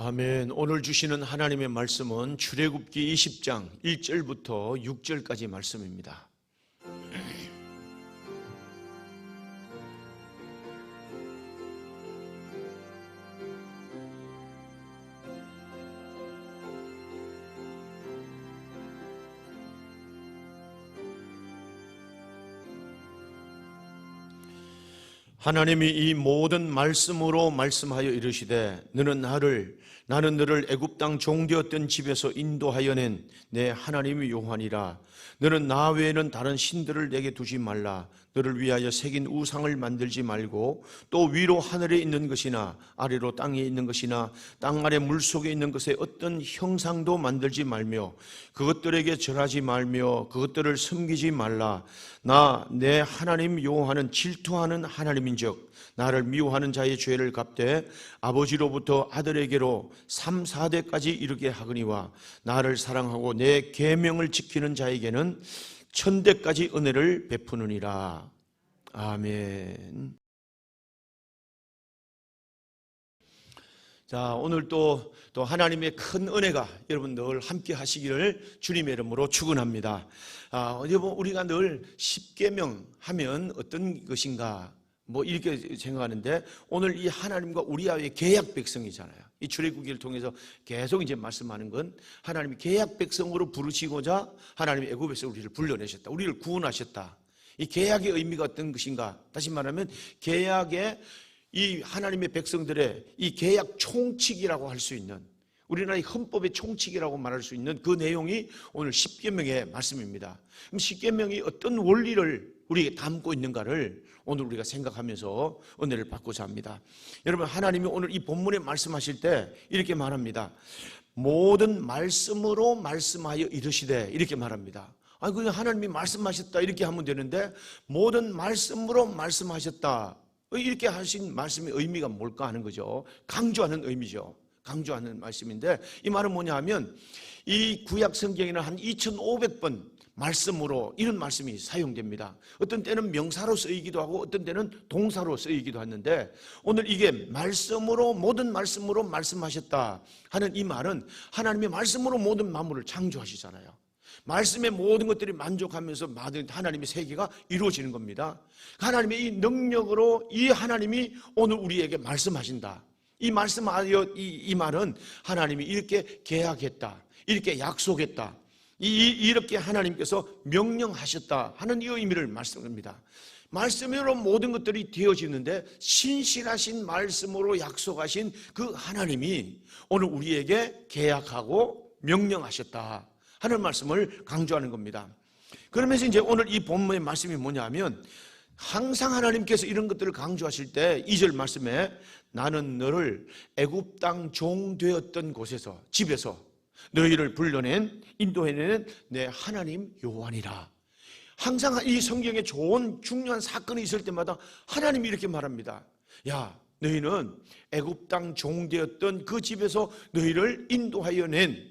아멘. 오늘 주시는 하나님의 말씀은 출애굽기 20장 1절부터 6절까지 말씀입니다. 하나님이 이 모든 말씀으로 말씀하여 이르시되 나는 너를 애굽 땅 종되었던 집에서 인도하여 낸 내 하나님이 여호와니라. 너는 나 외에는 다른 신들을 내게 두지 말라. 너를 위하여 새긴 우상을 만들지 말고 또 위로 하늘에 있는 것이나 아래로 땅에 있는 것이나 땅 아래 물속에 있는 것에 어떤 형상도 만들지 말며 그것들에게 절하지 말며 그것들을 섬기지 말라. 나 내 하나님 여호와는 질투하는 하나님인즉 나를 미워하는 자의 죄를 갚되 아버지로부터 아들에게로 3, 4대까지 이르게 하거니와 나를 사랑하고 내 계명을 지키는 자에게는 1000대까지 은혜를 베푸느니라. 아멘. 자, 오늘 또 하나님의 큰 은혜가 여러분 늘 함께 하시기를 주님의 이름으로 축원합니다. 여러분, 우리가 늘 십계명 하면 어떤 것인가 이렇게 생각하는데, 오늘 이 하나님과 우리와의 계약 백성이잖아요. 이 출애굽기를 통해서 계속 이제 말씀하는 건 하나님이 계약 백성으로 부르시고자 하나님이 애굽에서 우리를 불러내셨다. 우리를 구원하셨다. 이 계약의 의미가 어떤 것인가? 다시 말하면 계약의 이 하나님의 백성들의 이 계약 총칙이라고 할 수 있는, 우리나라의 헌법의 총칙이라고 말할 수 있는 그 내용이 오늘 십계명의 말씀입니다. 그럼 십계명이 어떤 원리를 우리에게 담고 있는가를 오늘 우리가 생각하면서 은혜를 받고자 합니다. 여러분, 하나님이 오늘 이 본문에 말씀하실 때 이렇게 말합니다. 모든 말씀으로 말씀하여 이르시되, 이렇게 말합니다. 그냥 하나님이 말씀하셨다 이렇게 하면 되는데, 모든 말씀으로 말씀하셨다 이렇게 하신 말씀의 의미가 뭘까 하는 거죠. 강조하는 의미죠. 강조하는 말씀인데, 이 말은 뭐냐 하면 이 구약 성경에는 한 2500번 말씀으로 이런 말씀이 사용됩니다. 어떤 때는 명사로 쓰이기도 하고 어떤 때는 동사로 쓰이기도 하는데, 오늘 이게 말씀으로, 모든 말씀으로 말씀하셨다 하는 이 말은 하나님의 말씀으로 모든 만물을 창조하시잖아요. 말씀의 모든 것들이 만족하면서 하나님의 세계가 이루어지는 겁니다. 하나님의 이 능력으로 이 하나님이 오늘 우리에게 말씀하신다. 이 말씀하여 이 말은 하나님이 이렇게 계약했다, 이렇게 약속했다, 이렇게 하나님께서 명령하셨다 하는 이 의미를 말씀합니다. 말씀으로 모든 것들이 되어지는데, 신실하신 말씀으로 약속하신 그 하나님이 오늘 우리에게 계약하고 명령하셨다 하는 말씀을 강조하는 겁니다. 그러면서 이제 오늘 이 본문의 말씀이 뭐냐 하면, 항상 하나님께서 이런 것들을 강조하실 때 2절 말씀에 나는 너를 애굽 땅 종 되었던 곳에서, 집에서 너희를 불러낸, 인도해낸 내 하나님 여호와니라. 항상 이 성경에 좋은 중요한 사건이 있을 때마다 하나님이 이렇게 말합니다. 야, 너희는 애굽 땅 종 되었던 그 집에서 너희를 인도하여 낸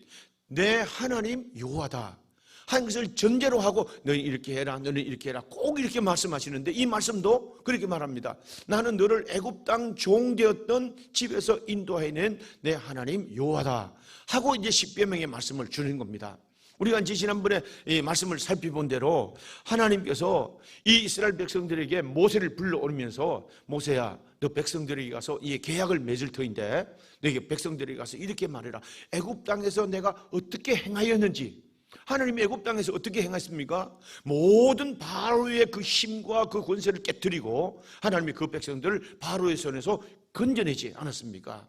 내 하나님 여호와다 하는 것을 전제로 하고, 너희 이렇게 해라, 너는 이렇게 해라, 꼭 이렇게 말씀하시는데, 이 말씀도 그렇게 말합니다. 나는 너를 애굽 땅 종 되었던 집에서 인도해낸 내 하나님 여호와다 하고 이제 십계명의 말씀을 주는 겁니다. 우리가 이제 지난번에 이 말씀을 살펴본 대로 하나님께서 이 이스라엘 백성들에게 모세를 불러오면서, 모세야, 너 백성들에게 가서 이 계약을 맺을 터인데 너에게 백성들에게 가서 이렇게 말해라. 애굽 땅에서 내가 어떻게 행하였는지, 하나님이 애굽 땅에서 어떻게 행했습니까? 모든 바로의 그 힘과 그 권세를 깨뜨리고 하나님이 그 백성들을 바로의 손에서 건져내지 않았습니까?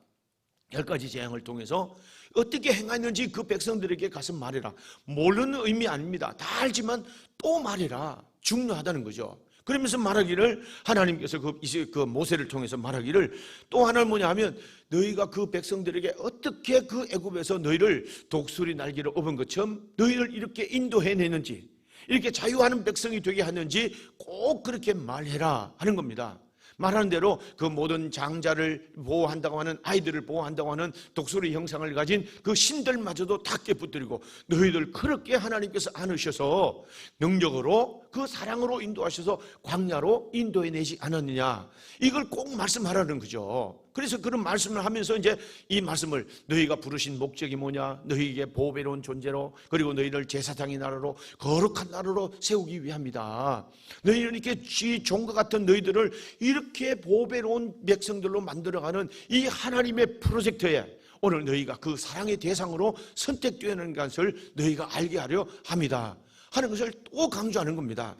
10가지 재앙을 통해서 어떻게 행했는지 그 백성들에게 가서 말해라. 모르는 의미 아닙니다. 다 알지만 또 말해라. 중요하다는 거죠. 그러면서 말하기를, 하나님께서 그 모세를 통해서 말하기를, 또 하나는 뭐냐 하면, 너희가 그 백성들에게 어떻게 그 애굽에서 너희를 독수리 날개를 업은 것처럼 너희를 이렇게 인도해내는지, 이렇게 자유하는 백성이 되게 하는지 꼭 그렇게 말해라 하는 겁니다. 말하는 대로 그 모든 장자를 보호한다고 하는, 아이들을 보호한다고 하는 독수리 형상을 가진 그 신들마저도 다 깨부뜨리고, 너희들 그렇게 하나님께서 안으셔서 능력으로 그 사랑으로 인도하셔서 광야로 인도해내지 않았느냐, 이걸 꼭 말씀하라는 거죠. 그래서 그런 말씀을 하면서 이제 이 말씀을, 너희가 부르신 목적이 뭐냐, 너희에게 보배로운 존재로, 그리고 너희를 제사장의 나라로, 거룩한 나라로 세우기 위함이다. 너희는 이렇게 종과 같은 너희들을 이렇게 보배로운 백성들로 만들어가는 이 하나님의 프로젝트에 오늘 너희가 그 사랑의 대상으로 선택되는 것을 너희가 알게 하려 합니다 하는 것을 또 강조하는 겁니다.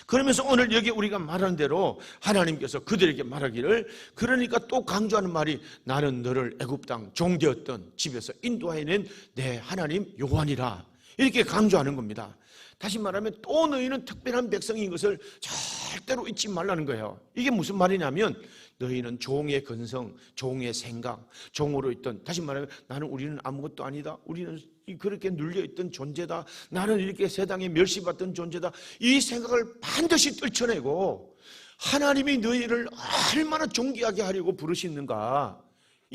그러면서 오늘 여기 우리가 말한 대로 하나님께서 그들에게 말하기를, 그러니까 또 강조하는 말이, 나는 너를 애굽 땅 종되었던 집에서 인도하여낸 내 하나님 여호와니라, 이렇게 강조하는 겁니다. 다시 말하면 또 너희는 특별한 백성인 것을 절대로 잊지 말라는 거예요. 이게 무슨 말이냐면, 너희는 종의 근성, 종의 생각, 종으로 있던, 다시 말하면 우리는 아무것도 아니다, 우리는 그렇게 눌려있던 존재다, 나는 이렇게 세상에 멸시받던 존재다, 이 생각을 반드시 떨쳐내고 하나님이 너희를 얼마나 존귀하게 하려고 부르시는가,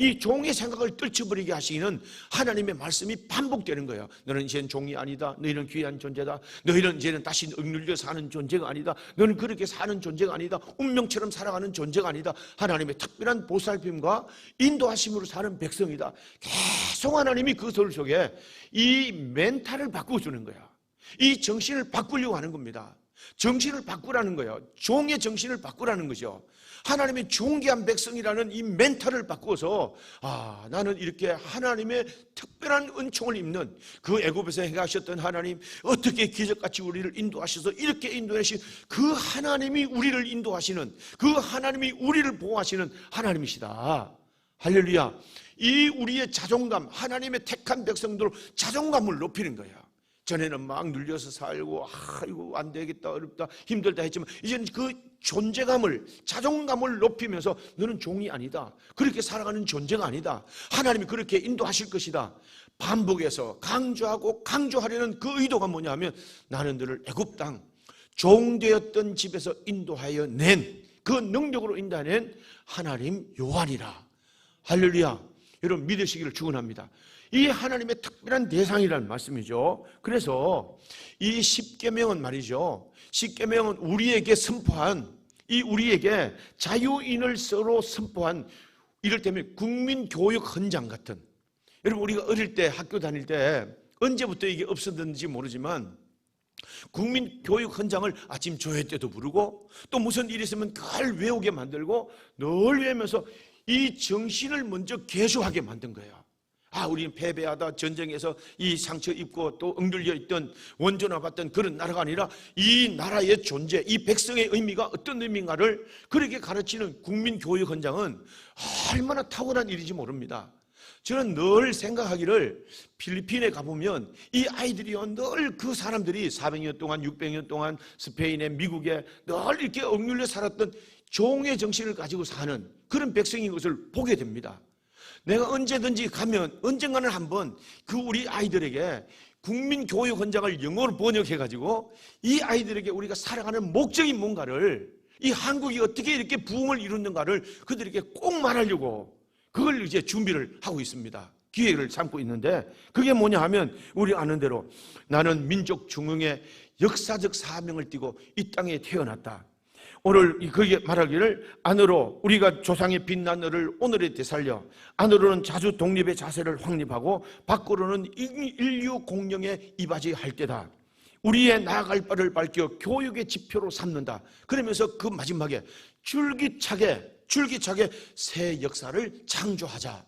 이 종의 생각을 떨쳐버리게 하시는 하나님의 말씀이 반복되는 거예요. 너는 이제는 종이 아니다, 너희는 귀한 존재다, 너희는 이제는 다시 억눌려 사는 존재가 아니다, 너는 그렇게 사는 존재가 아니다, 운명처럼 살아가는 존재가 아니다, 하나님의 특별한 보살핌과 인도하심으로 사는 백성이다. 계속 하나님이 그 소리 속에 이 멘탈을 바꿔주는 거야. 이 정신을 바꾸려고 하는 겁니다. 정신을 바꾸라는 거예요. 종의 정신을 바꾸라는 거죠. 하나님의 존귀한 백성이라는 이 멘탈을 바꾸어서, 나는 이렇게 하나님의 특별한 은총을 입는 그 애굽에서 행하셨던 하나님, 어떻게 기적같이 우리를 인도하셔서 이렇게 인도하신 그 하나님이 우리를 인도하시는, 그 하나님이 우리를 보호하시는 하나님이시다. 할렐루야. 이 우리의 자존감, 하나님의 택한 백성들로 자존감을 높이는 거예요. 전에는 막 눌려서 살고, 이거 안 되겠다, 어렵다, 힘들다 했지만 이제는 그 존재감을, 자존감을 높이면서 너는 종이 아니다, 그렇게 살아가는 존재가 아니다, 하나님이 그렇게 인도하실 것이다 반복해서 강조하고 강조하려는 그 의도가 뭐냐 하면, 나는 너를 애굽 땅 종되었던 집에서 인도하여 낸, 그 능력으로 인도해낸 하나님 여호와니라. 할렐루야. 여러분 믿으시기를 축원합니다. 이 하나님의 특별한 대상이라는 말씀이죠. 그래서 이 십계명은 말이죠, 십계명은 우리에게 선포한, 이 우리에게 자유인을 서로 선포한, 이를테면 국민교육 헌장 같은, 여러분 우리가 어릴 때 학교 다닐 때 언제부터 이게 없었는지 모르지만 국민교육 헌장을 아침 조회 때도 부르고, 또 무슨 일이 있으면 그걸 외우게 만들고 늘 외우면서 이 정신을 먼저 개수하게 만든 거예요. 우리는 패배하다, 전쟁에서 이 상처 입고 또 억눌려 있던, 원조나 받던 그런 나라가 아니라 이 나라의 존재, 이 백성의 의미가 어떤 의미인가를 그렇게 가르치는 국민교육 헌장은 얼마나 탁월한 일인지 모릅니다. 저는 늘 생각하기를, 필리핀에 가보면 이 아이들이요, 늘 그 사람들이 400년 동안 600년 동안 스페인에, 미국에 늘 이렇게 억눌려 살았던 종의 정신을 가지고 사는 그런 백성인 것을 보게 됩니다. 내가 언제든지 가면 언젠가는 한번 그 우리 아이들에게 국민교육 헌장을 영어로 번역해가지고 이 아이들에게 우리가 살아가는 목적이 뭔가를, 이 한국이 어떻게 이렇게 부흥을 이루는가를 그들에게 꼭 말하려고 그걸 이제 준비를 하고 있습니다. 기획을 삼고 있는데, 그게 뭐냐 하면, 우리 아는 대로 나는 민족 중흥의 역사적 사명을 띠고 이 땅에 태어났다. 오늘 그게 말하기를, 안으로 우리가 조상의 빛난 너를 오늘에 되살려, 안으로는 자주 독립의 자세를 확립하고 밖으로는 인류 공영에 이바지할 때다. 우리의 나아갈 바를 밝혀 교육의 지표로 삼는다. 그러면서 그 마지막에 줄기차게 새 역사를 창조하자.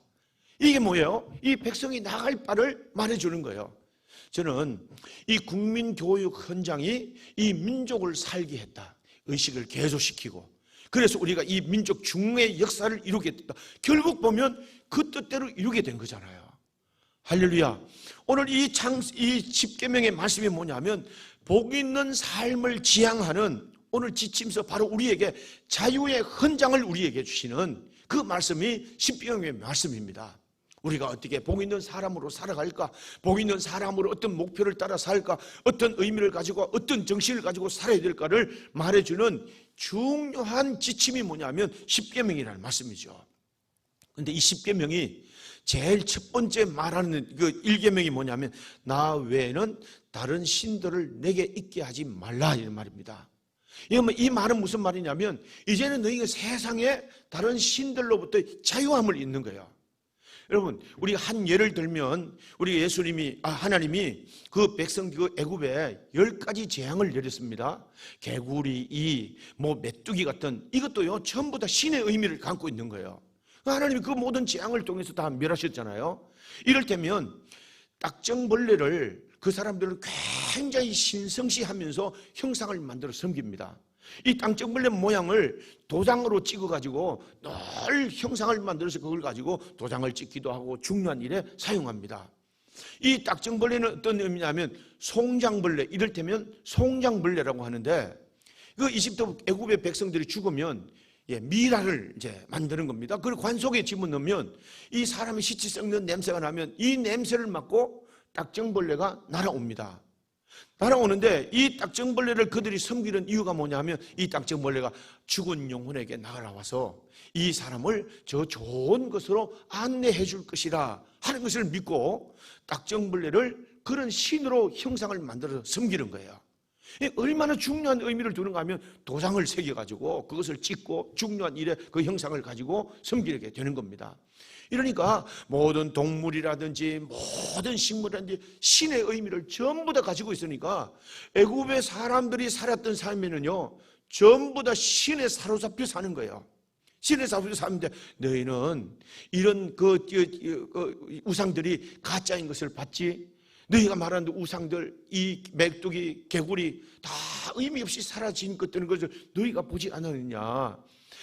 이게 뭐예요? 이 백성이 나아갈 바를 말해주는 거예요. 저는 이 국민교육 헌장이 이 민족을 살게 했다, 의식을 개조시키고, 그래서 우리가 이 민족 중흥의 역사를 이루게 됐다. 결국 보면 그 뜻대로 이루게 된 거잖아요. 할렐루야. 오늘 이 십계명의 말씀이 뭐냐면, 복 있는 삶을 지향하는 오늘 지침서, 바로 우리에게 자유의 헌장을 우리에게 주시는 그 말씀이 십계명의 말씀입니다. 우리가 어떻게 복 있는 사람으로 살아갈까, 복 있는 사람으로 어떤 목표를 따라 살까, 어떤 의미를 가지고 어떤 정신을 가지고 살아야 될까를 말해주는 중요한 지침이 뭐냐면 십계명이라는 말씀이죠. 근데 이 10계명이 제일 첫 번째 말하는 그 1계명이 뭐냐면 나 외에는 다른 신들을 내게 있게 하지 말라 이런 말입니다. 이 말은 무슨 말이냐면 이제는 너희가 세상에 다른 신들로부터 자유함을 얻는 거예요. 여러분, 우리 한 예를 들면 우리 하나님이 그 백성 그 애굽에 10가지 재앙을 내렸습니다. 개구리, 메뚜기 같은 이것도요 전부 다 신의 의미를 갖고 있는 거예요. 하나님이 그 모든 재앙을 통해서 다 멸하셨잖아요. 이럴 때면 딱정벌레를 그 사람들을 굉장히 신성시하면서 형상을 만들어 섬깁니다. 이 딱정벌레 모양을 도장으로 찍어가지고 늘 형상을 만들어서 그걸 가지고 도장을 찍기도 하고 중요한 일에 사용합니다. 이 딱정벌레는 어떤 의미냐면 송장벌레, 이를테면 송장벌레라고 하는데 그 이집트 애굽의 백성들이 죽으면 미라를 이제 만드는 겁니다. 그걸 관 속에 집어넣으면 이 사람의 시체 썩는 냄새가 나면 이 냄새를 맡고 딱정벌레가 날아옵니다. 날아오는데 이 딱정벌레를 그들이 섬기는 이유가 뭐냐면 이 딱정벌레가 죽은 영혼에게 날아와서 이 사람을 저 좋은 것으로 안내해 줄 것이라 하는 것을 믿고 딱정벌레를 그런 신으로 형상을 만들어서 섬기는 거예요. 얼마나 중요한 의미를 두는가 하면 도장을 새겨가지고 그것을 찍고 중요한 일에 그 형상을 가지고 섬기게 되는 겁니다. 이러니까 모든 동물이라든지 모든 식물이라든지 신의 의미를 전부 다 가지고 있으니까 애굽의 사람들이 살았던 삶에는요 전부 다 신에 사로잡혀 사는 거예요. 신에 사로잡혀 사는데 너희는 이런 우상들이 가짜인 것을 봤지? 너희가 말하는 우상들, 이 메뚜기, 개구리 다 의미 없이 사라진 것들은 것을 너희가 보지 않았느냐?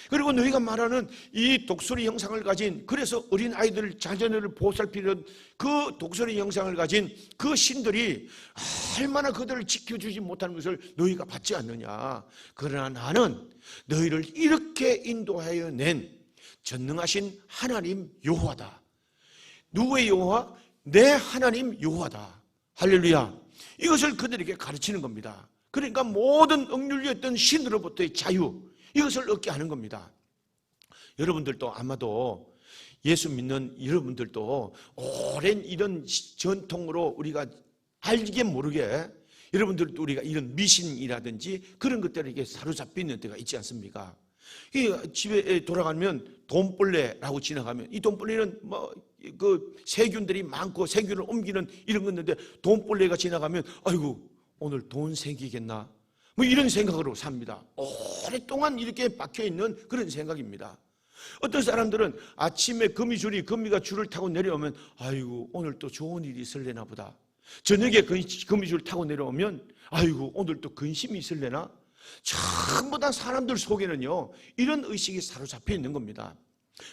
그리고 너희가 말하는 이 독수리 형상을 가진, 그래서 어린 아이들 자녀를 보살피는 그 독수리 형상을 가진 그 신들이 얼마나 그들을 지켜주지 못하는 것을 너희가 봤지 않느냐? 그러나 나는 너희를 이렇게 인도하여 낸 전능하신 하나님 여호와다. 누구의 여호와? 내 하나님 여호와다. 할렐루야. 이것을 그들에게 가르치는 겁니다. 그러니까 모든 억눌렸던 신으로부터의 자유, 이것을 얻게 하는 겁니다. 여러분들도 아마도 예수 믿는 여러분들도 오랜 이런 전통으로 우리가 알게 모르게 여러분들도 우리가 이런 미신이라든지 그런 것들에게 사로잡혀 있는 때가 있지 않습니까? 집에 돌아가면 돈벌레라고 지나가면 이 돈벌레는 그 세균들이 많고 세균을 옮기는 이런 건데 돈벌레가 지나가면 아이고 오늘 돈 생기겠나 이런 생각으로 삽니다. 오랫동안 이렇게 박혀있는 그런 생각입니다. 어떤 사람들은 아침에 거미가 줄을 타고 내려오면 아이고 오늘 또 좋은 일이 있을래나 보다. 저녁에 거미줄 타고 내려오면 아이고 오늘 또 근심이 있을래나. 전부 다 사람들 속에는요 이런 의식이 사로잡혀 있는 겁니다.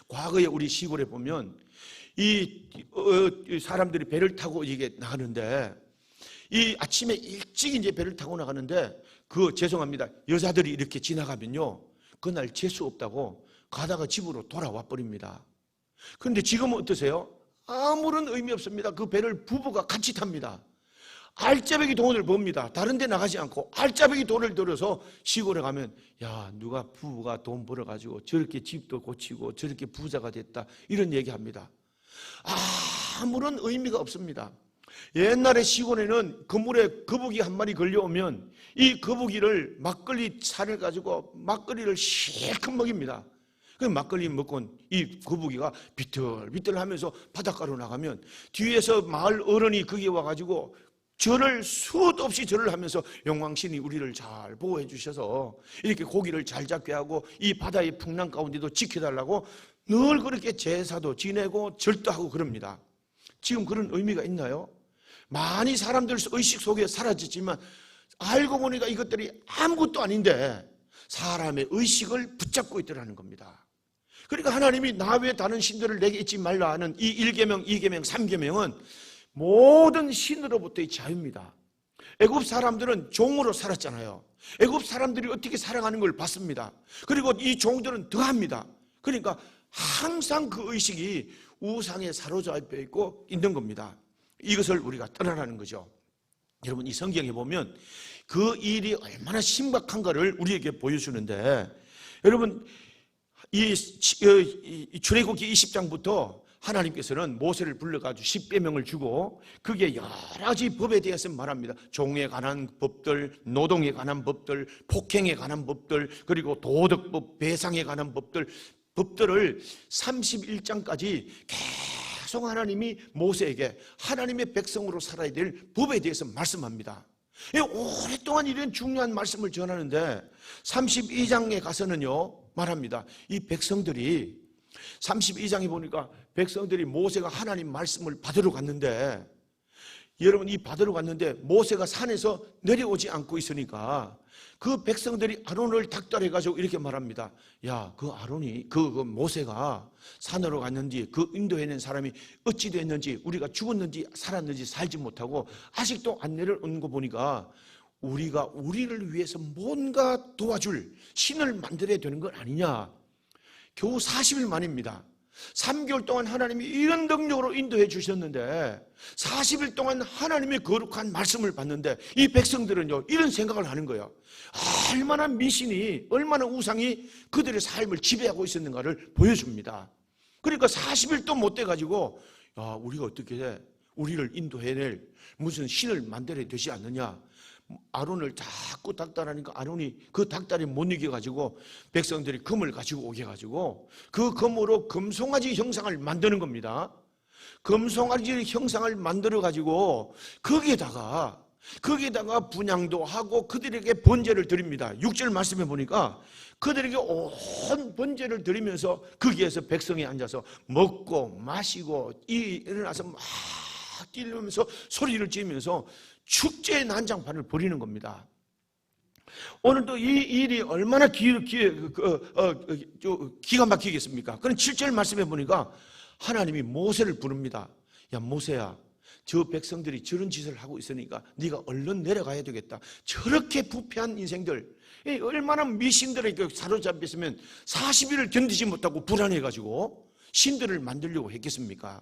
과거에 우리 시골에 보면 이 사람들이 배를 타고 이게 나가는데 이 아침에 일찍 이제 배를 타고 나가는데 죄송합니다. 여자들이 이렇게 지나가면요 그날 재수 없다고 가다가 집으로 돌아와 버립니다. 그런데 지금은 어떠세요? 아무런 의미 없습니다. 그 배를 부부가 같이 탑니다. 알짜배기 돈을 법니다. 다른 데 나가지 않고 알짜배기 돈을 들여서 시골에 가면 야 누가 부부가 돈 벌어가지고 저렇게 집도 고치고 저렇게 부자가 됐다 이런 얘기합니다. 아무런 의미가 없습니다. 옛날에 시골에는 그물에 거북이 한 마리 걸려오면 이 거북이를 막걸리 살을 가지고 막걸리를 실컷 먹입니다. 그 막걸리 먹고 이 거북이가 비틀비틀 하면서 바닷가로 나가면 뒤에서 마을 어른이 거기에 와가지고 수도 없이 절을 하면서 영광신이 우리를 잘 보호해 주셔서 이렇게 고기를 잘 잡게 하고 이 바다의 풍랑 가운데도 지켜달라고 늘 그렇게 제사도 지내고 절도 하고 그럽니다. 지금 그런 의미가 있나요? 많이 사람들 의식 속에 사라졌지만 알고 보니까 이것들이 아무것도 아닌데 사람의 의식을 붙잡고 있더라는 겁니다. 그러니까 하나님이 나 외에 다른 신들을 내게 잊지 말라 하는 이 1계명, 2계명, 3계명은 모든 신으로부터의 자유입니다. 애굽 사람들은 종으로 살았잖아요. 애굽 사람들이 어떻게 살아가는 걸 봤습니다. 그리고 이 종들은 더합니다. 그러니까 항상 그 의식이 우상에 사로잡혀 있고 있는 겁니다. 이것을 우리가 떠나라는 거죠. 여러분 이 성경에 보면 그 일이 얼마나 심각한가를 우리에게 보여주는데 여러분 이 출애굽기 20장부터 하나님께서는 모세를 불러가지고 십계명을 주고 그게 여러 가지 법에 대해서 말합니다. 종에 관한 법들, 노동에 관한 법들, 폭행에 관한 법들, 그리고 도덕법, 배상에 관한 법들을 31장까지 계속 하나님이 모세에게 하나님의 백성으로 살아야 될 법에 대해서 말씀합니다. 오랫동안 이런 중요한 말씀을 전하는데 32장에 가서는요 말합니다. 이 백성들이 32장에 보니까 백성들이 모세가 하나님 말씀을 받으러 갔는데, 여러분 이 받으러 갔는데 모세가 산에서 내려오지 않고 있으니까 그 백성들이 아론을 닥달해가지고 이렇게 말합니다. 야, 그 아론이 그 모세가 산으로 갔는지 그 인도해낸 사람이 어찌 됐는지, 우리가 죽었는지 살았는지 살지 못하고 아직도 안 내려오는 거 보니까 우리가 우리를 위해서 뭔가 도와줄 신을 만들어야 되는 건 아니냐. 겨우 40일 만입니다. 3개월 동안 하나님이 이런 능력으로 인도해 주셨는데 40일 동안 하나님의 거룩한 말씀을 받는데 이 백성들은요 이런 생각을 하는 거예요. 얼마나 미신이, 얼마나 우상이 그들의 삶을 지배하고 있었는가를 보여줍니다. 그러니까 40일도 못 돼가지고 야, 우리가 어떻게 해? 우리를 인도해낼 무슨 신을 만들어야 되지 않느냐. 아론을 자꾸 닥달하니까 아론이 그 닥달에 못 이겨가지고 백성들이 금을 가지고 오게 해가지고 그 금으로 금송아지 형상을 만드는 겁니다. 금송아지 형상을 만들어가지고 거기에다가 분향도 하고 그들에게 번제를 드립니다. 6절 말씀해 보니까 그들에게 온 번제를 드리면서 거기에서 백성이 앉아서 먹고 마시고 일어나서 막 뛰면서 소리를 지르면서 축제의 난장판을 벌이는 겁니다. 오늘도 이 일이 얼마나 기가 막히겠습니까? 그럼 7절 말씀해 보니까 하나님이 모세를 부릅니다. 야, 모세야, 저 백성들이 저런 짓을 하고 있으니까 네가 얼른 내려가야 되겠다. 저렇게 부패한 인생들, 얼마나 미신들에게 사로잡혔으면 40일을 견디지 못하고 불안해가지고 신들을 만들려고 했겠습니까?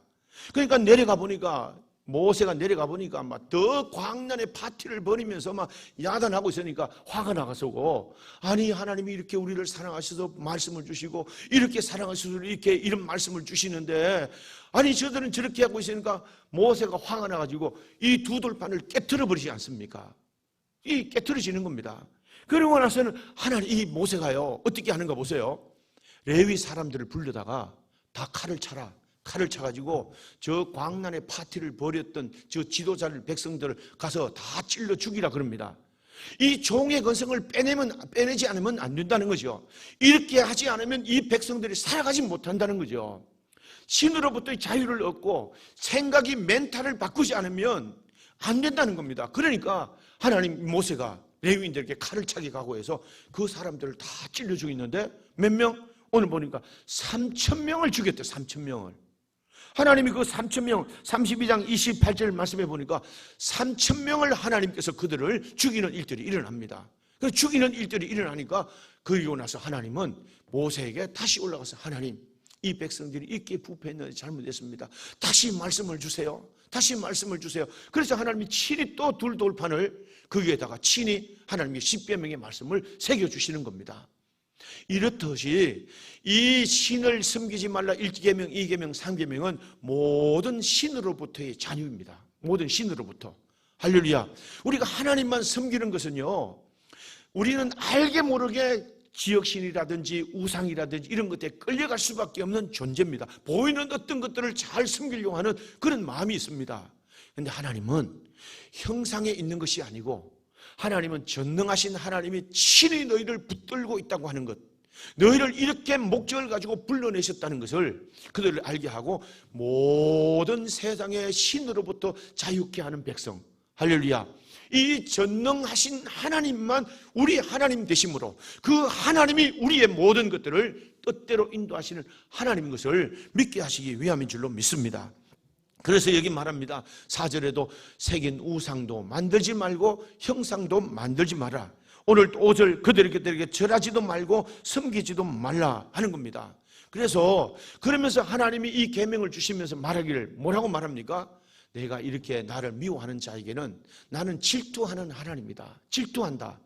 그러니까 내려가 보니까, 모세가 내려가 보니까 막 더 광란의 파티를 벌이면서 막 야단하고 있으니까 화가 나가서고, 아니 하나님이 이렇게 우리를 사랑하셔서 말씀을 주시고 이렇게 사랑하셔서 이렇게 이런 말씀을 주시는데 아니 저들은 저렇게 하고 있으니까 모세가 화가 나가지고 이 두 돌판을 깨트려 버리지 않습니까? 이 깨트려지는 겁니다. 그러고 나서는 하나님, 이 모세가요 어떻게 하는가 보세요. 레위 사람들을 불러다가 다 칼을 차라. 칼을 차가지고 저 광란의 파티를 벌였던 저 지도자를, 백성들을 가서 다 찔러 죽이라 그럽니다. 이 종의 건성을 빼내지 않으면 안 된다는 거죠. 이렇게 하지 않으면 이 백성들이 살아가지 못한다는 거죠. 신으로부터의 자유를 얻고 생각이 멘탈을 바꾸지 않으면 안 된다는 겁니다. 그러니까 하나님, 모세가 레위인들에게 칼을 차게 각오해서 그 사람들을 다 찔러 죽이는데 몇 명? 오늘 보니까 3,000명을 죽였대. 3,000명을. 하나님이 그 3,000명, 32장 28절 말씀해 보니까 3,000명을 하나님께서 그들을 죽이는 일들이 일어납니다. 그 죽이는 일들이 일어나니까 그리고 나서 하나님은 모세에게 다시 올라가서, 하나님, 이 백성들이 있게 부패했는데 잘못했습니다. 다시 말씀을 주세요. 다시 말씀을 주세요. 그래서 하나님이 친히 또 둘 돌판을 거기에다가 친히 하나님의 십계명의 말씀을 새겨주시는 겁니다. 이렇듯이 이 신을 섬기지 말라 1계명, 2계명, 3계명은 모든 신으로부터의 자유입니다. 모든 신으로부터. 할렐루야. 우리가 하나님만 섬기는 것은요, 우리는 알게 모르게 지역신이라든지 우상이라든지 이런 것에 끌려갈 수밖에 없는 존재입니다. 보이는 어떤 것들을 잘 섬기려고 하는 그런 마음이 있습니다. 그런데 하나님은 형상에 있는 것이 아니고, 하나님은 전능하신 하나님이 친히 너희를 붙들고 있다고 하는 것, 너희를 이렇게 목적을 가지고 불러내셨다는 것을 그들을 알게 하고 모든 세상의 신으로부터 자유케 하는 백성, 할렐루야. 이 전능하신 하나님만 우리 하나님 되심으로 그 하나님이 우리의 모든 것들을 뜻대로 인도하시는 하나님 것을 믿게 하시기 위함인 줄로 믿습니다. 그래서 여기 말합니다. 4절에도 새긴 우상도 만들지 말고 형상도 만들지 마라. 오늘 5절 그들에게 절하지도 말고 섬기지도 말라 하는 겁니다. 그래서 그러면서 하나님이 이 계명을 주시면서 말하기를 뭐라고 말합니까? 내가 이렇게 나를 미워하는 자에게는 나는 질투하는 하나님이다. 질투한다.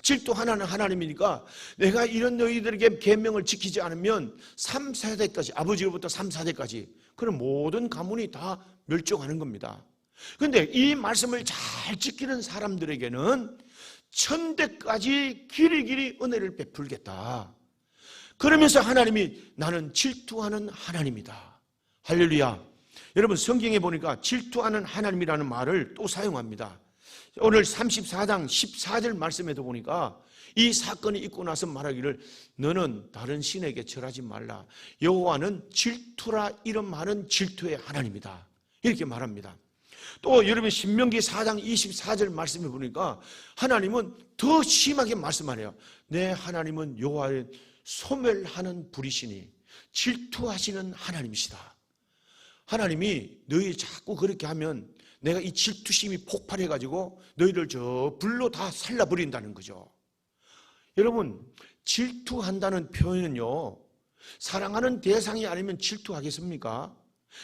질투하는 하나님이니까 내가 이런 너희들에게 계명을 지키지 않으면 3, 4대까지, 아버지로부터 3, 4대까지 그런 모든 가문이 다 멸종하는 겁니다. 그런데 이 말씀을 잘 지키는 사람들에게는 천대까지 길이길이 은혜를 베풀겠다. 그러면서 하나님이 나는 질투하는 하나님이다. 할렐루야. 여러분 성경에 보니까 질투하는 하나님이라는 말을 또 사용합니다. 오늘 34장 14절 말씀에도 보니까 이 사건이 있고 나서 말하기를 너는 다른 신에게 절하지 말라. 여호와는 질투라 이런 말은 질투의 하나님이다. 이렇게 말합니다. 또 여러분 신명기 4장 24절 말씀해 보니까 하나님은 더 심하게 말씀하네요. 내 하나님은 여호와의 소멸하는 불이시니 질투하시는 하나님이시다. 하나님이 너희 자꾸 그렇게 하면 내가 이 질투심이 폭발해가지고 너희를 저 불로 다 살라버린다는 거죠. 여러분 질투한다는 표현은요, 사랑하는 대상이 아니면 질투하겠습니까?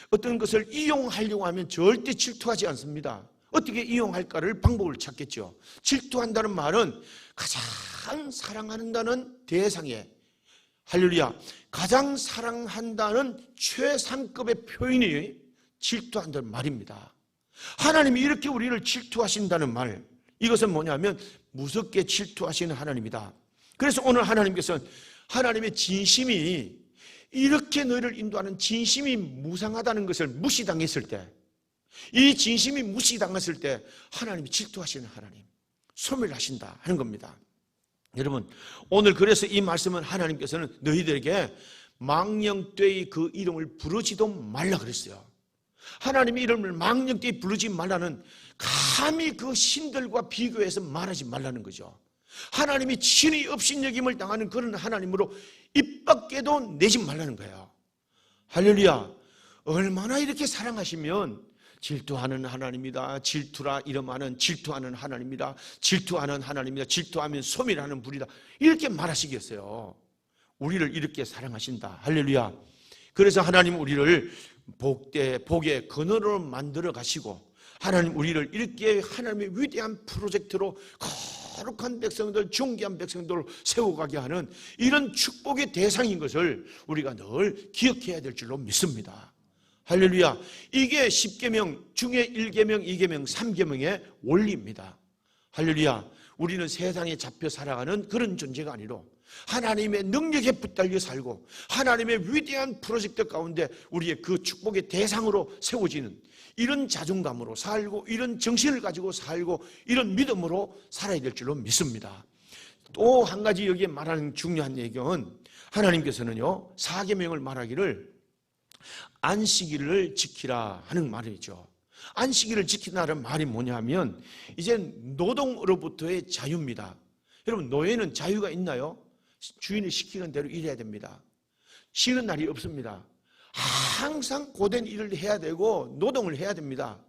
어떤 것을 이용하려고 하면 절대 질투하지 않습니다. 어떻게 이용할까를 방법을 찾겠죠. 질투한다는 말은 가장 사랑한다는 대상에, 할렐루야, 가장 사랑한다는 최상급의 표현이 질투한다는 말입니다. 하나님이 이렇게 우리를 질투하신다는 말, 이것은 뭐냐면 무섭게 질투하시는 하나님이다. 그래서 오늘 하나님께서는 하나님의 진심이, 이렇게 너희를 인도하는 진심이 무상하다는 것을 무시당했을 때, 이 진심이 무시당했을 때 하나님이 질투하시는 하나님, 소멸하신다 하는 겁니다. 여러분 오늘 그래서 이 말씀은 하나님께서는 너희들에게 망령되이 그 이름을 부르지도 말라 그랬어요. 하나님의 이름을 망령되이 부르지 말라는, 감히 그 신들과 비교해서 말하지 말라는 거죠. 하나님이 친히 업신여김을 당하는 그런 하나님으로 입 밖에도 내지 말라는 거예요. 할렐루야. 얼마나 이렇게 사랑하시면 질투하는 하나님이다, 질투라 이름하는 질투하는 하나님이다, 질투하는 하나님이다, 질투하면 소멸하는 불이다, 이렇게 말하시겠어요. 우리를 이렇게 사랑하신다. 할렐루야. 그래서 하나님 우리를 복의 근원으로 만들어 가시고, 하나님 우리를 이렇게 하나님의 위대한 프로젝트로 거룩한 백성들, 존귀한 백성들을 세워가게 하는 이런 축복의 대상인 것을 우리가 늘 기억해야 될 줄로 믿습니다. 할렐루야. 이게 10계명 중에 1계명, 2계명, 3계명의 원리입니다. 할렐루야. 우리는 세상에 잡혀 살아가는 그런 존재가 아니로 하나님의 능력에 붙들려 살고 하나님의 위대한 프로젝트 가운데 우리의 그 축복의 대상으로 세워지는 이런 자존감으로 살고, 이런 정신을 가지고 살고, 이런 믿음으로 살아야 될 줄로 믿습니다. 또 한 가지 여기에 말하는 중요한 얘기는 하나님께서는요 4계명을 말하기를 안식일을 지키라 하는 말이죠. 안식일을 지키라는 말이 뭐냐면 이제 노동으로부터의 자유입니다. 여러분 노예는 자유가 있나요? 주인이 시키는 대로 일해야 됩니다. 쉬는 날이 없습니다. 항상 고된 일을 해야 되고 노동을 해야 됩니다.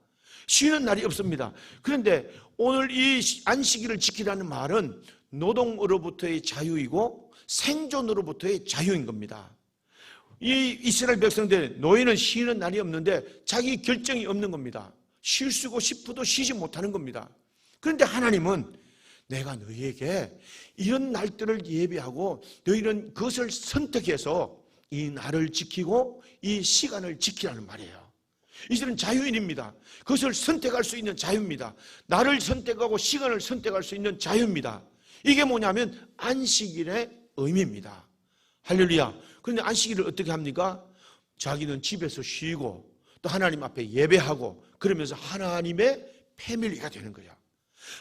쉬는 날이 없습니다. 그런데 오늘 이 안식일을 지키라는 말은 노동으로부터의 자유이고 생존으로부터의 자유인 겁니다. 이 이스라엘 백성들 노예는 쉬는 날이 없는데 자기 결정이 없는 겁니다. 쉴 수고 싶어도 쉬지 못하는 겁니다. 그런데 하나님은 내가 너희에게 이런 날들을 예비하고 너희는 그것을 선택해서 이 날을 지키고 이 시간을 지키라는 말이에요. 이제는 자유인입니다. 그것을 선택할 수 있는 자유입니다. 날을 선택하고 시간을 선택할 수 있는 자유입니다. 이게 뭐냐면 안식일의 의미입니다. 할렐루야. 그런데 안식일을 어떻게 합니까? 자기는 집에서 쉬고 또 하나님 앞에 예배하고 그러면서 하나님의 패밀리가 되는 거야.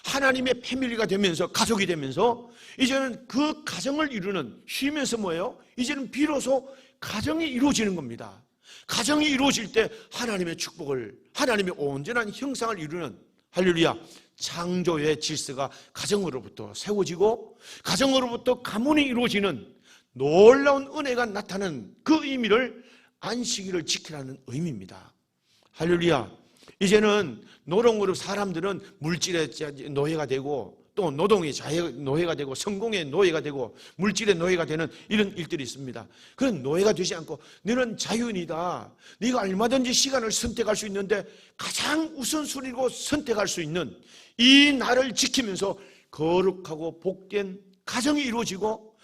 하나님의 패밀리가 되면서, 가족이 되면서 이제는 그 가정을 이루는, 쉬면서 뭐예요? 이제는 비로소 가정이 이루어지는 겁니다. 가정이 이루어질 때 하나님의 축복을, 하나님의 온전한 형상을 이루는, 할렐루야, 창조의 질서가 가정으로부터 세워지고 가정으로부터 가문이 이루어지는 놀라운 은혜가 나타나는 그 의미를 안식일을 지키라는 의미입니다. 할렐루야. 이제는 노동으로 사람들은 물질의 노예가 되고 또 노동의 노예가 되고 성공의 노예가 되고 물질의 노예가 되는 이런 일들이 있습니다. 그런 노예가 되지 않고 너는 자유인이다. 네가 얼마든지 시간을 선택할 수 있는데 가장 우선순위로 선택할 수 있는 이 날을 지키면서 거룩하고 복된 가정이 이루어지고,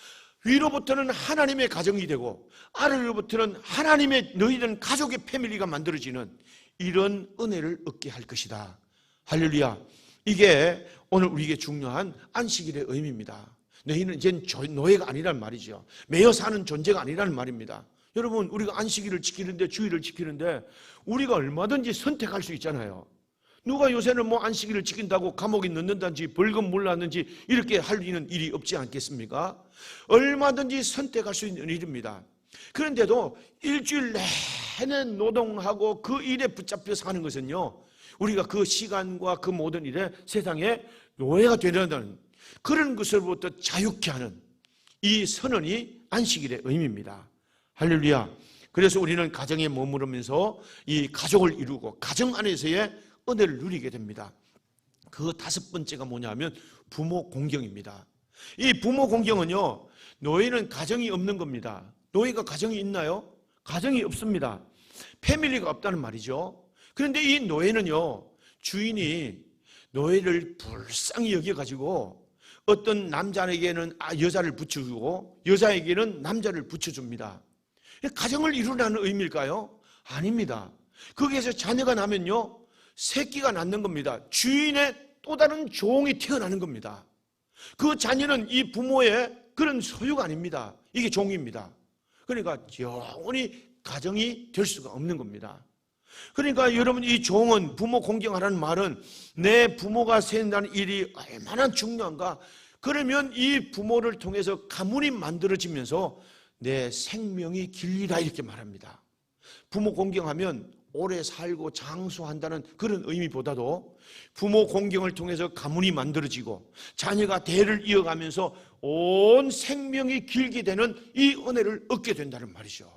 위로부터는 하나님의 가정이 되고, 아래로부터는 하나님의 너희는 가족의 패밀리가 만들어지는 이런 은혜를 얻게 할 것이다. 할렐루야. 이게 오늘 우리에게 중요한 안식일의 의미입니다. 너희는 이제 노예가 아니란 말이죠. 매여 사는 존재가 아니라는 말입니다. 여러분, 우리가 안식일을 지키는데, 주일을 지키는데 우리가 얼마든지 선택할 수 있잖아요. 누가 요새는 뭐 안식일을 지킨다고 감옥에 넣는다든지 벌금 물라든지 이렇게 할 일이 없지 않겠습니까? 얼마든지 선택할 수 있는 일입니다. 그런데도 일주일 내내 노동하고 그 일에 붙잡혀 사는 것은요, 우리가 그 시간과 그 모든 일에 세상에 노예가 되려는 그런 것으로부터 자유케 하는 이 선언이 안식일의 의미입니다. 할렐루야. 그래서 우리는 가정에 머무르면서 이 가족을 이루고 가정 안에서의 은혜를 누리게 됩니다. 그 다섯 번째가 뭐냐면 부모 공경입니다. 이 부모 공경은요, 노예는 가정이 없는 겁니다. 노예가 가정이 있나요? 가정이 없습니다. 패밀리가 없다는 말이죠. 그런데 이 노예는요, 주인이 노예를 불쌍히 여겨가지고 어떤 남자에게는 여자를 붙여주고 여자에게는 남자를 붙여줍니다. 가정을 이루라는 의미일까요? 아닙니다. 거기에서 자녀가 나면요, 새끼가 낳는 겁니다. 주인의 또 다른 종이 태어나는 겁니다. 그 자녀는 이 부모의 그런 소유가 아닙니다. 이게 종입니다. 그러니까 영원히 가정이 될 수가 없는 겁니다. 그러니까 여러분, 이 종은, 부모 공경하라는 말은 내 부모가 생긴다는 일이 얼마나 중요한가. 그러면 이 부모를 통해서 가문이 만들어지면서 내 생명이 길리라, 이렇게 말합니다. 부모 공경하면 오래 살고 장수한다는 그런 의미보다도 부모 공경을 통해서 가문이 만들어지고 자녀가 대를 이어가면서 온 생명이 길게 되는 이 은혜를 얻게 된다는 말이죠.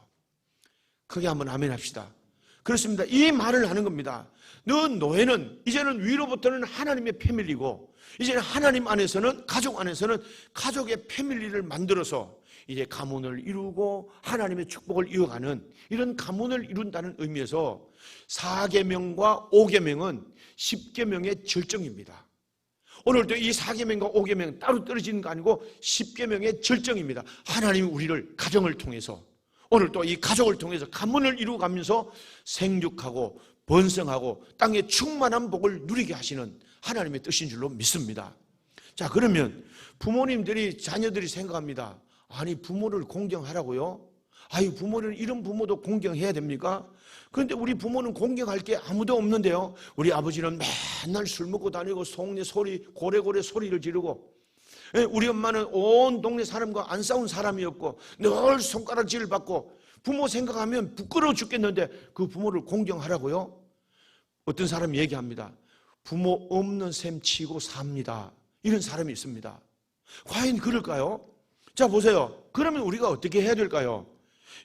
크게 한번 아멘 합시다. 그렇습니다. 이 말을 하는 겁니다. 너 노예는 이제는 위로부터는 하나님의 패밀리고, 이제는 하나님 안에서는, 가족 안에서는 가족의 패밀리를 만들어서 이제 가문을 이루고 하나님의 축복을 이어가는 이런 가문을 이룬다는 의미에서 4계명과 5계명은 10계명의 절정입니다. 오늘도 이 4계명과 5계명 따로 떨어지는 거 아니고 10계명의 절정입니다. 하나님이 우리를 가정을 통해서, 오늘 또 이 가족을 통해서 가문을 이루어가면서 생육하고 번성하고 땅에 충만한 복을 누리게 하시는 하나님의 뜻인 줄로 믿습니다. 자, 그러면 부모님들이, 자녀들이 생각합니다. 아니, 부모를 공경하라고요? 아유, 부모는, 이런 부모도 공경해야 됩니까? 그런데 우리 부모는 공경할 게 아무도 없는데요. 우리 아버지는 맨날 술 먹고 다니고 속내 소리, 고래고래 소리를 지르고, 우리 엄마는 온 동네 사람과 안 싸운 사람이었고 늘 손가락질을 받고, 부모 생각하면 부끄러워 죽겠는데 그 부모를 공경하라고요? 어떤 사람이 얘기합니다. 부모 없는 셈 치고 삽니다. 이런 사람이 있습니다. 과연 그럴까요? 자, 보세요. 그러면 우리가 어떻게 해야 될까요?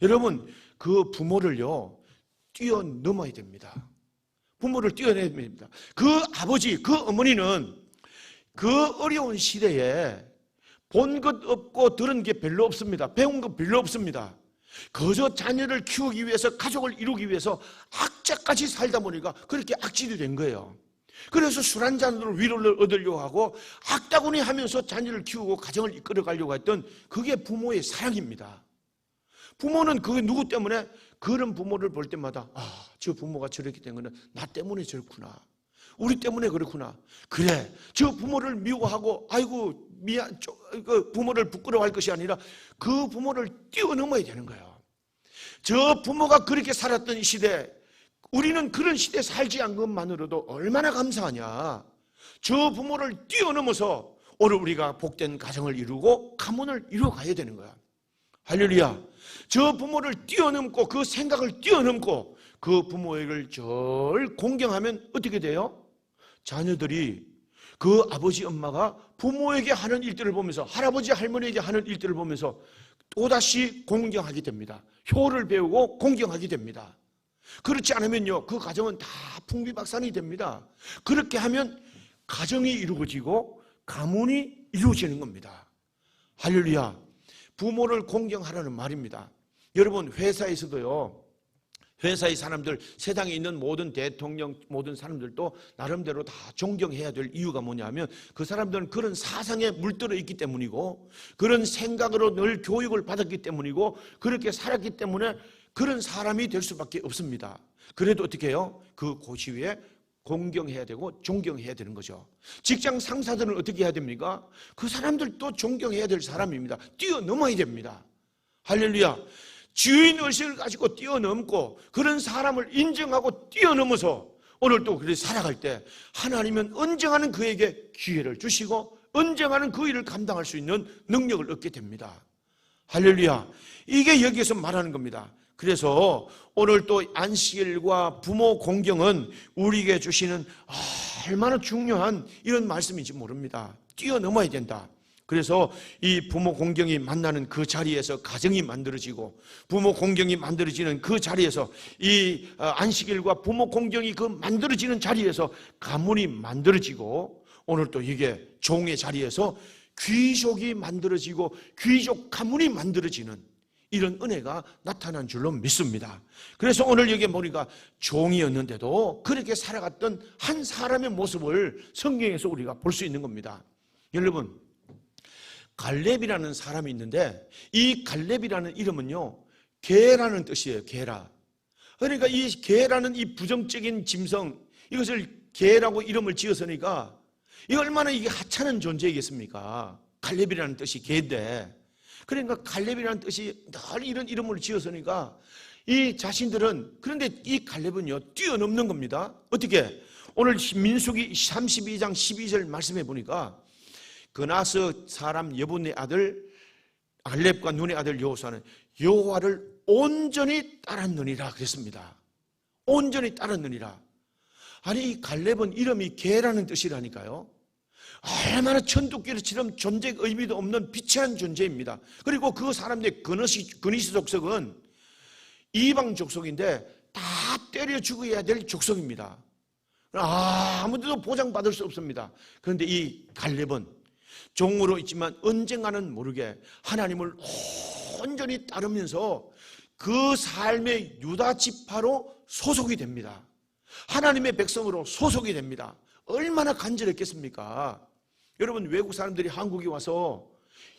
여러분, 그 부모를요, 뛰어넘어야 됩니다. 부모를 뛰어내야 됩니다. 그 아버지, 그 어머니는 그 어려운 시대에 본 것 없고 들은 게 별로 없습니다. 배운 거 별로 없습니다. 그저 자녀를 키우기 위해서, 가족을 이루기 위해서 악자까지 살다 보니까 그렇게 악질이 된 거예요. 그래서 술 한 잔으로 위로를 얻으려고 하고 악다구니 하면서 자녀를 키우고 가정을 이끌어가려고 했던 그게 부모의 사랑입니다. 부모는 그게 누구 때문에, 그런 부모를 볼 때마다 저 부모가 저렇게 된 거는 나 때문에 저렇구나, 우리 때문에 그렇구나. 그래, 저 부모를 미워하고 아이고 미안, 그 부모를 부끄러워할 것이 아니라 그 부모를 뛰어넘어야 되는 거예요. 저 부모가 그렇게 살았던 이 시대, 우리는 그런 시대에 살지 않은 것만으로도 얼마나 감사하냐. 저 부모를 뛰어넘어서 오늘 우리가 복된 가정을 이루고 가문을 이루어가야 되는 거야. 할렐루야. 저 부모를 뛰어넘고 그 생각을 뛰어넘고 그 부모에게 절 공경하면 어떻게 돼요? 자녀들이 그 아버지 엄마가 부모에게 하는 일들을 보면서, 할아버지 할머니에게 하는 일들을 보면서 또다시 공경하게 됩니다. 효를 배우고 공경하게 됩니다. 그렇지 않으면요, 그 가정은 다 풍비박산이 됩니다. 그렇게 하면 가정이 이루어지고 가문이 이루어지는 겁니다. 할렐루야. 부모를 공경하라는 말입니다. 여러분, 회사에서도요, 회사의 사람들, 세상에 있는 모든 대통령, 모든 사람들도 나름대로 다 존경해야 될 이유가 뭐냐면 그 사람들은 그런 사상에 물들어 있기 때문이고 그런 생각으로 늘 교육을 받았기 때문이고 그렇게 살았기 때문에 그런 사람이 될 수밖에 없습니다. 그래도 어떻게 해요? 그 고시위에 공경해야 되고 존경해야 되는 거죠. 직장 상사들은 어떻게 해야 됩니까? 그 사람들도 존경해야 될 사람입니다. 뛰어넘어야 됩니다. 할렐루야. 주인 의식을 가지고 뛰어넘고 그런 사람을 인정하고 뛰어넘어서 오늘 또 그렇게 살아갈 때 하나님은 언쟁하는 그에게 기회를 주시고 언쟁하는 그 일을 감당할 수 있는 능력을 얻게 됩니다. 할렐루야. 이게 여기에서 말하는 겁니다. 그래서 오늘 또 안식일과 부모 공경은 우리에게 주시는 얼마나 중요한 이런 말씀인지 모릅니다. 뛰어넘어야 된다. 그래서 이 부모 공경이 만나는 그 자리에서 가정이 만들어지고 부모 공경이 만들어지는 그 자리에서 이 안식일과 부모 공경이 그 만들어지는 자리에서 가문이 만들어지고 오늘 또 이게 종의 자리에서 귀족이 만들어지고 귀족 가문이 만들어지는 이런 은혜가 나타난 줄로 믿습니다. 그래서 오늘 여기 보니까 종이었는데도 그렇게 살아갔던 한 사람의 모습을 성경에서 우리가 볼 수 있는 겁니다. 여러분, 갈렙이라는 사람이 있는데 이 갈렙이라는 이름은요, 개라는 뜻이에요. 개라. 그러니까 이 개라는 이 부정적인 짐승, 이것을 개라고 이름을 지었으니까 이 얼마나 이게 하찮은 존재이겠습니까? 갈렙이라는 뜻이 개인데, 그러니까 갈렙이라는 뜻이 늘 이런 이름을 지었으니까 이 자신들은, 그런데 이 갈렙은요 뛰어넘는 겁니다. 어떻게? 오늘 민수기 32장 12절 말씀해 보니까 그나스 사람 여분의 아들 갈렙과 눈의 아들 여호수아는 여호와를 온전히 따랐느니라 그랬습니다. 온전히 따랐느니라. 아니, 이 갈렙은 이름이 개라는 뜻이라니까요. 얼마나 천두길처럼 존재 의미도 없는 비치한 존재입니다. 그리고 그 사람들의 그니스 족속은 이방 족속인데 다 때려 죽어야 될 족속입니다. 아무데도 보장받을 수 없습니다. 그런데 이 갈렙은 종으로 있지만 언젠가는 모르게 하나님을 온전히 따르면서 그 삶의 유다 지파로 소속이 됩니다. 하나님의 백성으로 소속이 됩니다. 얼마나 간절했겠습니까? 여러분, 외국 사람들이 한국에 와서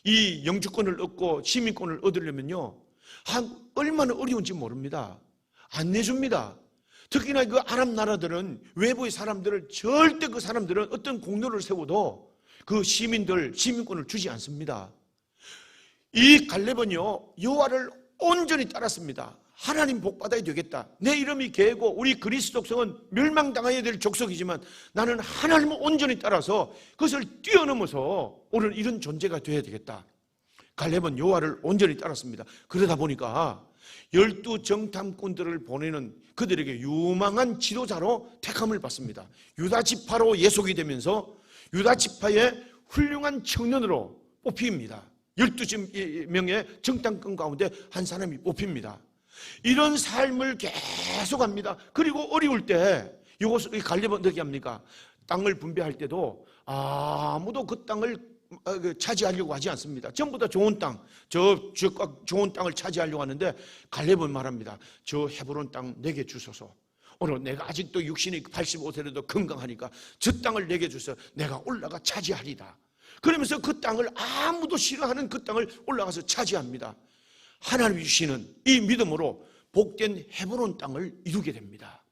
이 영주권을 얻고 시민권을 얻으려면요, 얼마나 어려운지 모릅니다. 안 내줍니다. 특히나 그 아랍 나라들은 외부의 사람들을 절대 그 사람들은 어떤 공로를 세워도 그 시민권을 주지 않습니다. 이 갈렙은요, 여호와를 온전히 따랐습니다. 하나님 복 받아야 되겠다. 내 이름이 개고 우리 그리스 족속은 멸망당해야 될 족속이지만 나는 하나님을 온전히 따라서 그것을 뛰어넘어서 오늘 이런 존재가 되어야 되겠다. 갈렙은 여호와를 온전히 따랐습니다. 그러다 보니까 12정탐꾼들을 보내는 그들에게 유망한 지도자로 택함을 받습니다. 유다 지파로 예속이 되면서 유다 지파의 훌륭한 청년으로 뽑힙니다. 12명의 정탐꾼 가운데 한 사람이 뽑힙니다. 이런 삶을 계속합니다. 그리고 어려울 때 이 갈렙은 어떻게 합니까? 땅을 분배할 때도 아무도 그 땅을 차지하려고 하지 않습니다. 전부 다 좋은 땅, 좋은 땅을 차지하려고 하는데 갈렙은 말합니다. 저 헤브론 땅 내게 주소서. 오늘 내가 아직도 육신이 85세라도 건강하니까 저 땅을 내게 주셔서 내가 올라가 차지하리다. 그러면서 그 땅을, 아무도 싫어하는 그 땅을 올라가서 차지합니다. 하나님이 주시는 이 믿음으로 복된 헤브론 땅을 이루게 됩니다.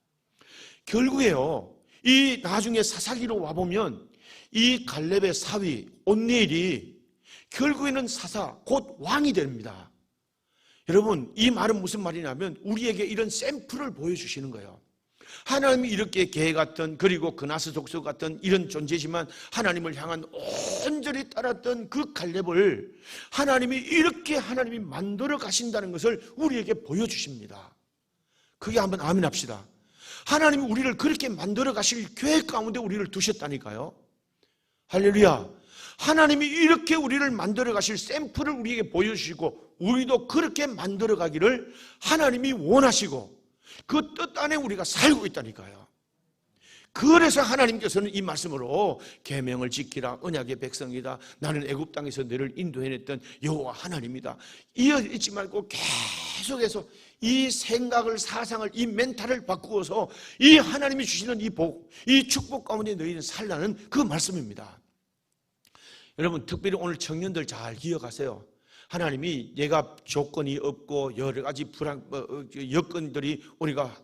결국에요, 이 나중에 사사기로 와보면 이 갈렙의 사위 온니엘이 결국에는 사사 곧 왕이 됩니다. 여러분, 이 말은 무슨 말이냐면 우리에게 이런 샘플을 보여주시는 거예요. 하나님이 이렇게 개 같은, 그리고 그나스 족속 같은 이런 존재지만 하나님을 향한 온전히 따랐던 그 갈렙을 하나님이 이렇게 하나님이 만들어 가신다는 것을 우리에게 보여주십니다. 그게 한번 아멘 합시다. 하나님이 우리를 그렇게 만들어 가실 계획 가운데 우리를 두셨다니까요. 할렐루야. 하나님이 이렇게 우리를 만들어 가실 샘플을 우리에게 보여주시고 우리도 그렇게 만들어 가기를 하나님이 원하시고 그 뜻 안에 우리가 살고 있다니까요. 그래서 하나님께서는 이 말씀으로 계명을 지키라, 언약의 백성이다, 나는 애굽 땅에서 너를 인도해냈던 여호와 하나님이다, 이어 잊지 말고 계속해서 이 생각을, 사상을, 이 멘탈을 바꾸어서 이 하나님이 주시는 이 복, 이 축복 가운데 너희는 살라는 그 말씀입니다. 여러분, 특별히 오늘 청년들 잘 기억하세요. 하나님이 내가 조건이 없고 여러 가지 여건들이 우리가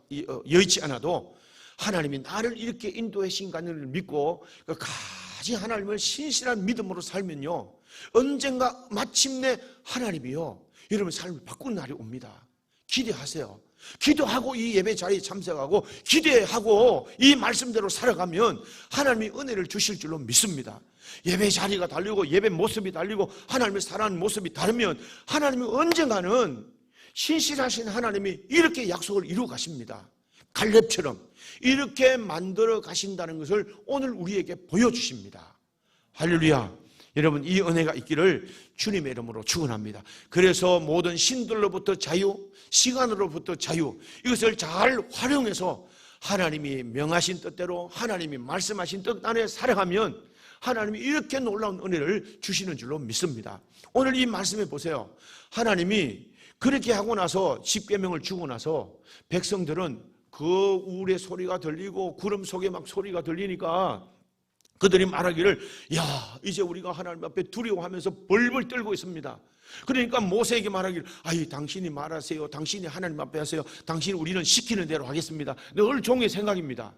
여의치 않아도 하나님이 나를 이렇게 인도하신 것을 믿고 가지 하나님을 신실한 믿음으로 살면요, 언젠가 마침내 하나님이요 여러분 삶을 바꾸는 날이 옵니다. 기대하세요. 기도하고 이 예배 자리에 참석하고 기대하고 이 말씀대로 살아가면 하나님이 은혜를 주실 줄로 믿습니다. 예배 자리가 다르고 예배 모습이 다르고 하나님을 사랑하는 모습이 다르면 하나님이 언젠가는 신실하신 하나님이 이렇게 약속을 이루어 가십니다. 갈렙처럼 이렇게 만들어 가신다는 것을 오늘 우리에게 보여주십니다. 할렐루야. 여러분, 이 은혜가 있기를 주님의 이름으로 축원합니다. 그래서 모든 신들로부터 자유, 시간으로부터 자유, 이것을 잘 활용해서 하나님이 명하신 뜻대로 하나님이 말씀하신 뜻 안에 살아가면 하나님이 이렇게 놀라운 은혜를 주시는 줄로 믿습니다. 오늘 이 말씀에 보세요. 하나님이 그렇게 하고 나서 십계명을 주고 나서 백성들은 그 우울의 소리가 들리고 구름 속에 막 소리가 들리니까 그들이 말하기를, 야, 이제 우리가 하나님 앞에 두려워하면서 벌벌 떨고 있습니다. 그러니까 모세에게 말하기를, 아이, 당신이 말하세요. 당신이 하나님 앞에 하세요. 당신이 우리는 시키는 대로 하겠습니다. 늘 종의 생각입니다.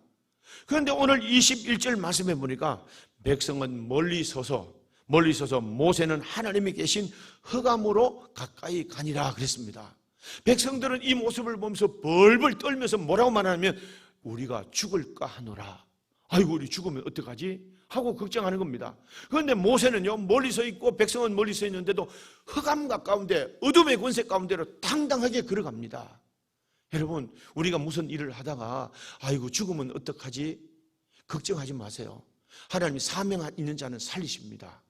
그런데 오늘 21절 말씀해 보니까 백성은 멀리 서서 모세는 하나님이 계신 흑암으로 가까이 가니라 그랬습니다. 백성들은 이 모습을 보면서 벌벌 떨면서 뭐라고 말하냐면, 우리가 죽을까 하노라. 아이고, 우리 죽으면 어떡하지? 하고 걱정하는 겁니다. 그런데 모세는요, 멀리 서 있고 백성은 멀리 서 있는데도 흑암 가까운데 어둠의 권세 가운데로 당당하게 걸어갑니다. 여러분, 우리가 무슨 일을 하다가 아이고 죽으면 어떡하지? 걱정하지 마세요. 하나님이 사명 있는 자는 살리십니다.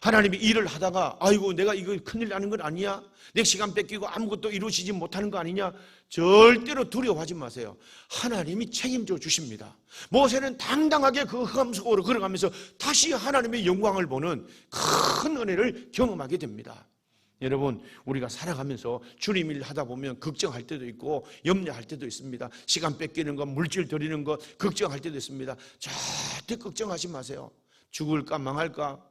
하나님이 일을 하다가 아이고 내가 이거 큰일 나는 건 아니야? 내 시간 뺏기고 아무것도 이루어지지 못하는 거 아니냐? 절대로 두려워하지 마세요. 하나님이 책임져 주십니다. 모세는 당당하게 그 흑암 속으로 걸어가면서 다시 하나님의 영광을 보는 큰 은혜를 경험하게 됩니다. 여러분, 우리가 살아가면서 주님 일 하다 보면 걱정할 때도 있고 염려할 때도 있습니다. 시간 뺏기는 것, 물질 들이는 것 걱정할 때도 있습니다. 절대 걱정하지 마세요. 죽을까 망할까,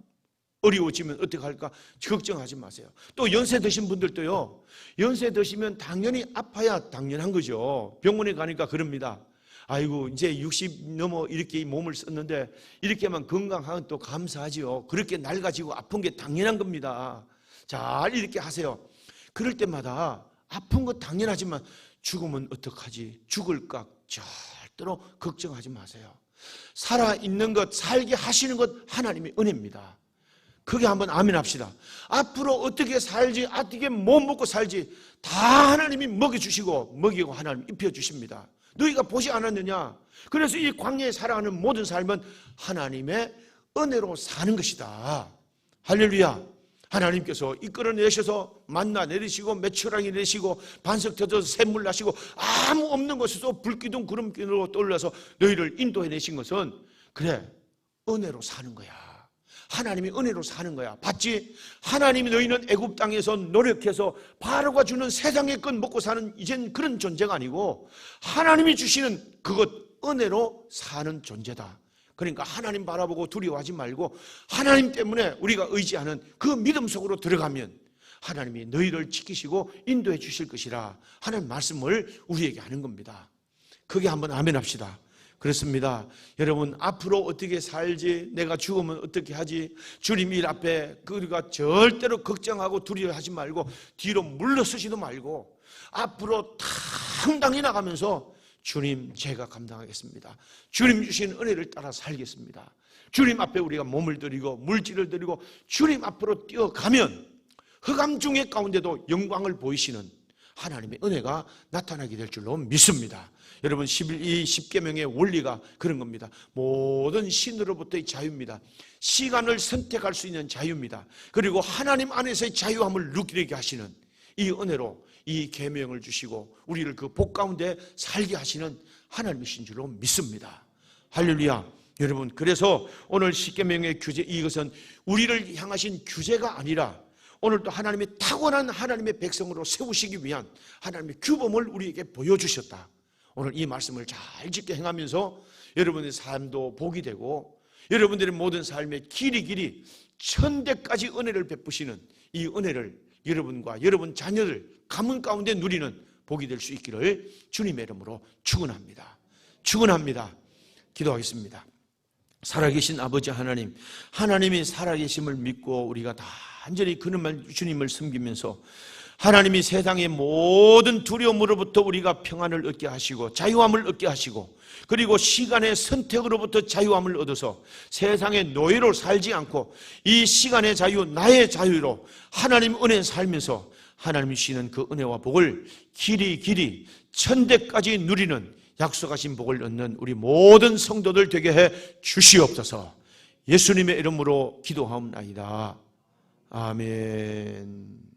어려워지면 어떻게 할까 걱정하지 마세요. 또 연세 드신 분들도요, 연세 드시면 당연히 아파야 당연한 거죠. 병원에 가니까 그럽니다. 아이고 이제 60 넘어 이렇게 몸을 썼는데 이렇게만 건강하면 또 감사하지요. 그렇게 낡아지고 아픈 게 당연한 겁니다. 잘 이렇게 하세요. 그럴 때마다 아픈 것 당연하지만 죽으면 어떡하지? 죽을까? 절대로 걱정하지 마세요. 살아있는 것, 살게 하시는 것 하나님의 은혜입니다. 그게 한번 아멘 합시다. 앞으로 어떻게 살지, 어떻게 못 먹고 살지 다 하나님이 먹여주시고 먹이고 하나님 입혀주십니다. 너희가 보지 않았느냐? 그래서 이 광야에 살아가는 모든 삶은 하나님의 은혜로 사는 것이다. 할렐루야. 하나님께서 이끌어내셔서 만나 내리시고 메추라기 내리시고 반석 터져서 샘물 나시고 아무 없는 곳에서 불기둥 구름기둥으로 떠올라서 너희를 인도해내신 것은 그래 은혜로 사는 거야. 하나님이 은혜로 사는 거야. 봤지? 하나님이 너희는 애굽 땅에서 노력해서 바로가 주는 세상의 것 먹고 사는 이젠 그런 존재가 아니고 하나님이 주시는 그것 은혜로 사는 존재다. 그러니까 하나님 바라보고 두려워하지 말고 하나님 때문에 우리가 의지하는 그 믿음 속으로 들어가면 하나님이 너희를 지키시고 인도해 주실 것이라 하는 말씀을 우리에게 하는 겁니다. 그게 한번 아멘 합시다. 그렇습니다. 여러분, 앞으로 어떻게 살지, 내가 죽으면 어떻게 하지, 주님 일 앞에 우리가 절대로 걱정하고 두려워하지 말고 뒤로 물러서지도 말고 앞으로 당당히 나가면서 주님 제가 감당하겠습니다. 주님 주신 은혜를 따라 살겠습니다. 주님 앞에 우리가 몸을 드리고 물질을 드리고 주님 앞으로 뛰어가면 흑암 중의 가운데도 영광을 보이시는 하나님의 은혜가 나타나게 될 줄로 믿습니다. 여러분, 이 10계명의 원리가 그런 겁니다. 모든 신으로부터의 자유입니다. 시간을 선택할 수 있는 자유입니다. 그리고 하나님 안에서의 자유함을 누리게 하시는 이 은혜로 이 계명을 주시고 우리를 그 복 가운데 살게 하시는 하나님이신 줄로 믿습니다. 할렐루야. 여러분, 그래서 오늘 10계명의 규제, 이것은 우리를 향하신 규제가 아니라 오늘도 하나님의 타고난 하나님의 백성으로 세우시기 위한 하나님의 규범을 우리에게 보여주셨다. 오늘 이 말씀을 잘 짓게 행하면서 여러분의 삶도 복이 되고 여러분들의 모든 삶의 길이 천대까지 은혜를 베푸시는 이 은혜를 여러분과 여러분 자녀들 가문 가운데 누리는 복이 될 수 있기를 주님의 이름으로 축원합니다. 축원합니다. 기도하겠습니다. 살아계신 아버지 하나님, 하나님이 살아계심을 믿고 우리가 단전히 그놈만 주님을 섬기면서 하나님이 세상의 모든 두려움으로부터 우리가 평안을 얻게 하시고 자유함을 얻게 하시고 그리고 시간의 선택으로부터 자유함을 얻어서 세상의 노예로 살지 않고 이 시간의 자유, 나의 자유로 하나님 은혜 살면서 하나님이 주시는 그 은혜와 복을 길이 천대까지 누리는 약속하신 복을 얻는 우리 모든 성도들 되게 해 주시옵소서. 예수님의 이름으로 기도하옵나이다. 아멘.